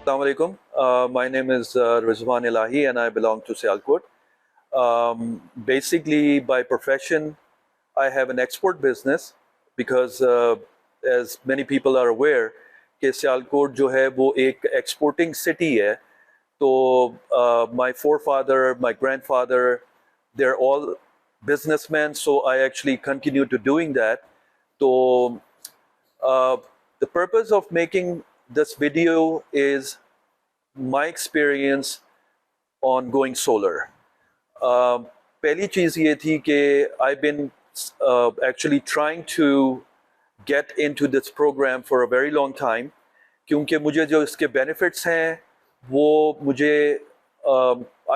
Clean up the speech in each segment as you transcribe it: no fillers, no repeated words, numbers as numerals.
Assalamu alaikum. My name is Rizwan Elahi and I belong to Sialkot. Basically, by profession, I have an export business because as many people are aware, कि सियालकोट जो है वो एक exporting city है. तो my forefather, my grandfather, they're all businessmen, so I actually continue to doing that. So the purpose of making this video is my experience on going solar. पहली चीज़ ये थी कि I've been actually trying to get into this program for a very long time, क्योंकि मुझे जो इसके benefits हैं वो मुझे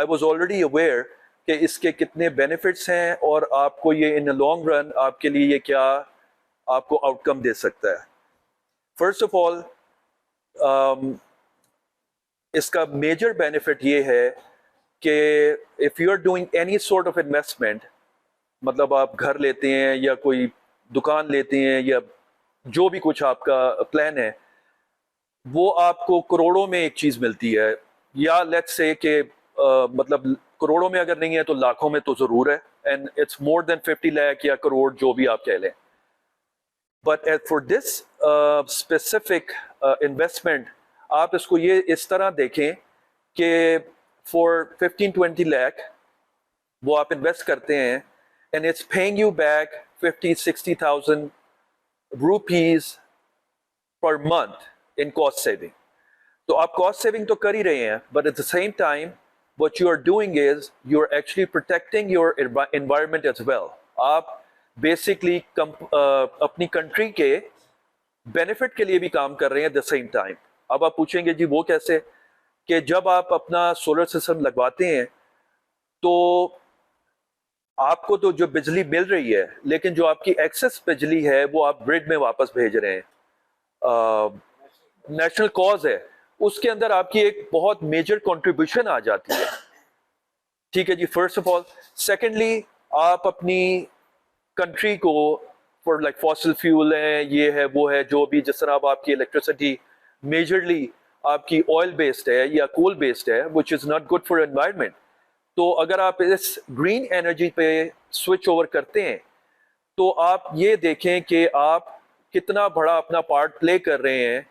I was already aware कि इसके कितने benefits हैं और आपको ये in the long run आपके लिए ये क्या आपको outcome दे सकता है. First of all, इसका major benefit ये है कि if you are doing any sort of investment, मतलब आप घर लेते हैं या कोई दुकान लेते हैं या जो भी कुछ आपका प्लान है, वो आपको करोड़ों में एक चीज़ मिलती है, या लेट्स से कि मतलब करोड़ों में अगर नहीं है तो लाखों में तो ज़रूर है, and it's more than 50 lakh या करोड़ जो भी आप कह लें. But for this specific investment आप इसको ये इस तरह देखें कि फॉर 15-20 लाख वो आप इन्वेस्ट करते हैं and it's paying you back 50,000-60,000 rupees per month in cost saving. So आप cost saving तो कर ही रहे हैं, but at the same time what you are doing is you're actually protecting your environment as well. आप basically अपनी country के benefit के लिए भी काम कर रहे हैं at the same time. अब आप पूछेंगे जी वो कैसे, कि जब आप अपना solar system लगवाते हैं तो आपको तो जो बिजली मिल रही है, लेकिन जो आपकी एक्सेस बिजली है वो आप ग्रिड में वापस भेज रहे हैं. नेशनल कॉज है, उसके अंदर आपकी एक बहुत मेजर कंट्रीब्यूशन आ जाती है. ठीक है जी, फर्स्ट ऑफ ऑल. सेकेंडली, आप अपनी कंट्री को फॉर लाइक फॉसिल फ्यूल है, ये है वो है, जो भी जिस तरह आपकी इलेक्ट्रिसिटी मेजरली आपकी ऑयल बेस्ड है या कोल बेस्ड है, which is not good for environment. तो अगर आप इस ग्रीन एनर्जी पे स्विच ओवर करते हैं तो आप ये देखें कि आप कितना बड़ा अपना पार्ट प्ले कर रहे हैं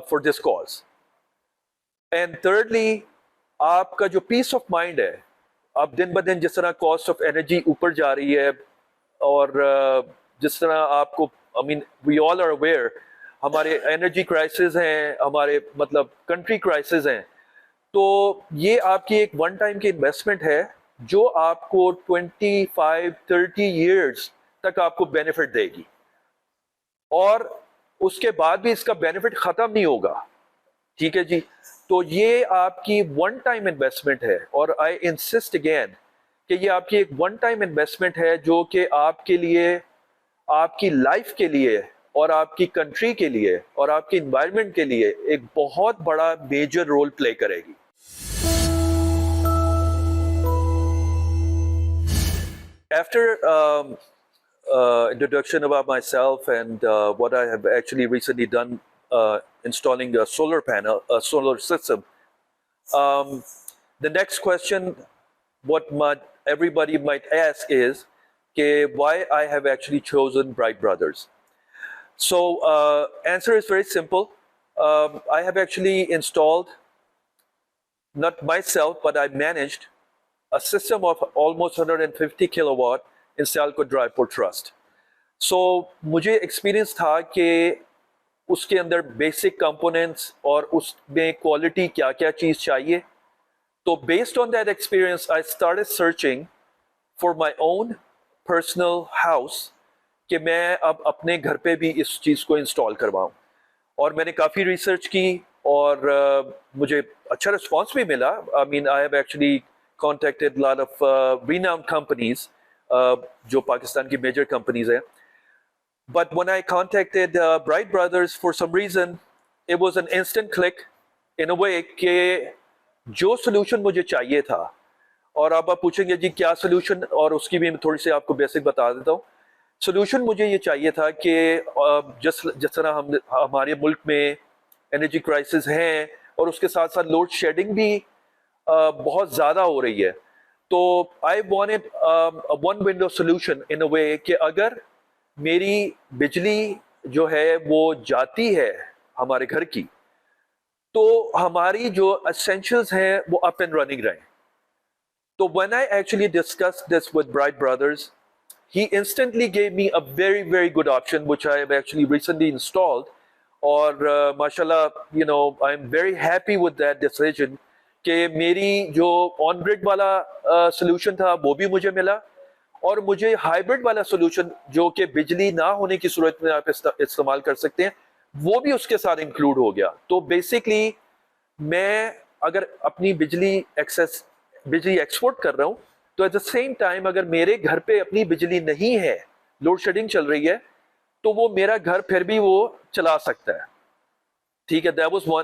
for this cause. And thirdly, आपका जो पीस ऑफ माइंड है, अब दिन ब दिन जिस तरह कॉस्ट ऑफ एनर्जी ऊपर जा रही है और जिस तरह आपको I mean we all are aware हमारे एनर्जी क्राइसिस हैं, हमारे मतलब कंट्री क्राइसिस हैं, तो ये आपकी एक वन टाइम की इन्वेस्टमेंट है जो आपको 25-30 इयर्स तक आपको बेनिफिट देगी, और उसके बाद भी इसका बेनिफिट ख़त्म नहीं होगा. ठीक है जी, तो ये आपकी वन टाइम इन्वेस्टमेंट है, और आई इंसिस्ट अगेन कि ये आपकी एक वन टाइम इन्वेस्टमेंट है जो कि आपके लिए, आपकी लाइफ के लिए और आपकी कंट्री के लिए और आपकी इन्वायरमेंट के लिए एक बहुत बड़ा मेजर रोल प्ले करेगी. After introduction about myself and what I have actually recently done installing a solar panel, a solar system, the next question what everybody might ask is why I have actually chosen Bright Brothers. So answer is very simple. I have actually installed, not myself, but I managed a system of almost 150 kilowatt in Sialkot Dryport Trust. So मुझे experience था कि उसके अंदर basic components और उसमें quality क्या क्या चीज़ चाहिए. तो based on that experience, I started searching for my own personal house कि मैं अब अपने घर पे भी इस चीज़ को install करवाऊँ. और मैंने काफ़ी research की और मुझे अच्छा response भी मिला. I mean, I have actually contacted a lot of renowned companies, जो पाकिस्तान की major companies हैं. But when I contacted Bright Brothers, for some reason, it was an instant click in a way कि जो solution मुझे चाहिए था, और अब आप पूछेंगे जी क्या solution, और उसकी भी मैं थोड़ी सी आपको basic बता देता हूँ. Solution मुझे ये चाहिए था कि जिस तरह हमारे मुल्क में energy crisis हैं और उसके साथ साथ लोड शेडिंग भी बहुत ज़्यादा हो रही है। तो I wanted one window solution in a way कि अगर मेरी बिजली जो है वो जाती है हमारे घर की, तो हमारी जो एसेंशियल्स हैं वो अप एंड रनिंग रहें। तो when I actually discussed this with Bright Brothers, he instantly gave me a very, very good option, which I have actually recently installed. और माशाल्लाह, you know, I'm very happy with that decision कि मेरी जो on grid वाला solution था वो भी मुझे मिला, और मुझे हाइब्रिड वाला सोल्यूशन जो कि बिजली ना होने की सूरत में आप इस्तेमाल कर सकते हैं, वो भी उसके साथ इंक्लूड हो गया। तो बेसिकली मैं अगर अपनी बिजली एक्सपोर्ट कर रहा हूं, तो एट द सेम टाइम अगर मेरे घर पे अपनी बिजली नहीं है, लोड शेडिंग चल रही है, तो वो मेरा घर फिर भी वो चला सकता है। ठीक है, दैट वाज वन।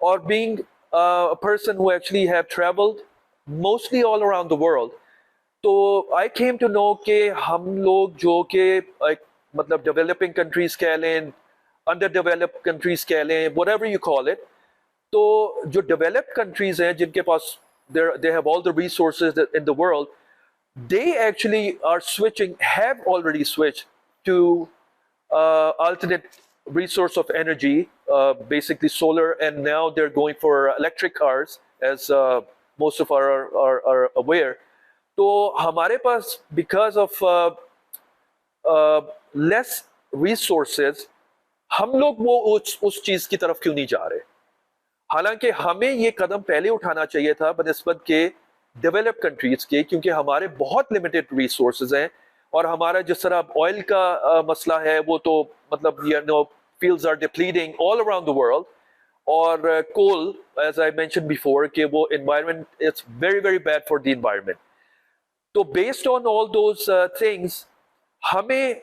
और being a person who actually have traveled mostly all around the world, तो I came to know कि हम लोग जो कि मतलब डेवलपिंग कंट्रीज कह लें, अंडर डेवलप्ड कंट्रीज कह लें, whatever you call it, तो जो डेवलप्ड कंट्रीज हैं जिनके पास they have all the resources in the world, they actually are have already switched to alternate resource of energy, basically solar, and now they're going for electric cars, as most of are aware. तो हमारे पास because of less resources, हम लोग वो उस चीज की तरफ क्यों नहीं जा रहे? हालांकि हमें ये कदम पहले उठाना चाहिए था बनिस्बत के डेवलप कंट्रीज के, क्योंकि हमारे बहुत लिमिटेड रिसोर्सेज हैं, और हमारा जिस तरह ऑयल का मसला है वो तो मतलब you know fields are depleting all around the world, और coal, as I mention before, कि वो environment it's very very bad for the environment. तो based on all those things, हमें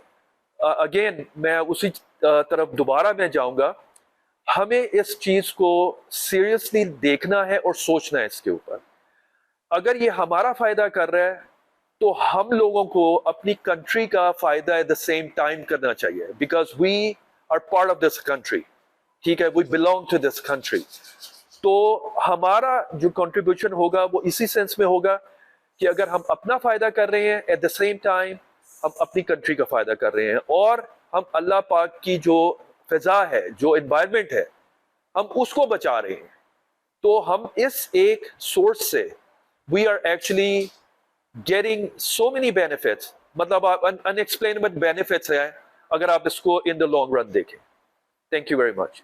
अगेन मैं उसी तरफ दोबारा मैं जाऊंगा, हमें इस चीज को सीरियसली देखना है और सोचना है इसके ऊपर। अगर ये हमारा फायदा कर रहा है, तो हम लोगों को अपनी कंट्री का फायदा एट द सेम टाइम करना चाहिए, because we are part of this country. ठीक है, we belong to this country. तो हमारा जो कंट्रीब्यूशन होगा वो इसी सेंस में होगा कि अगर हम अपना फायदा कर रहे हैं, एट द सेम टाइम हम अपनी कंट्री का फायदा कर रहे हैं, और हम अल्लाह पाक की जो फिजा है, जो एनवायरनमेंट है, हम उसको बचा रहे हैं। तो हम इस एक सोर्स से we are actually getting so many benefits, मतलब अनएक्सप्लेनेबल बेनिफिट्स हैं अगर आप इसको इन द लॉन्ग रन देखें। Thank you very much.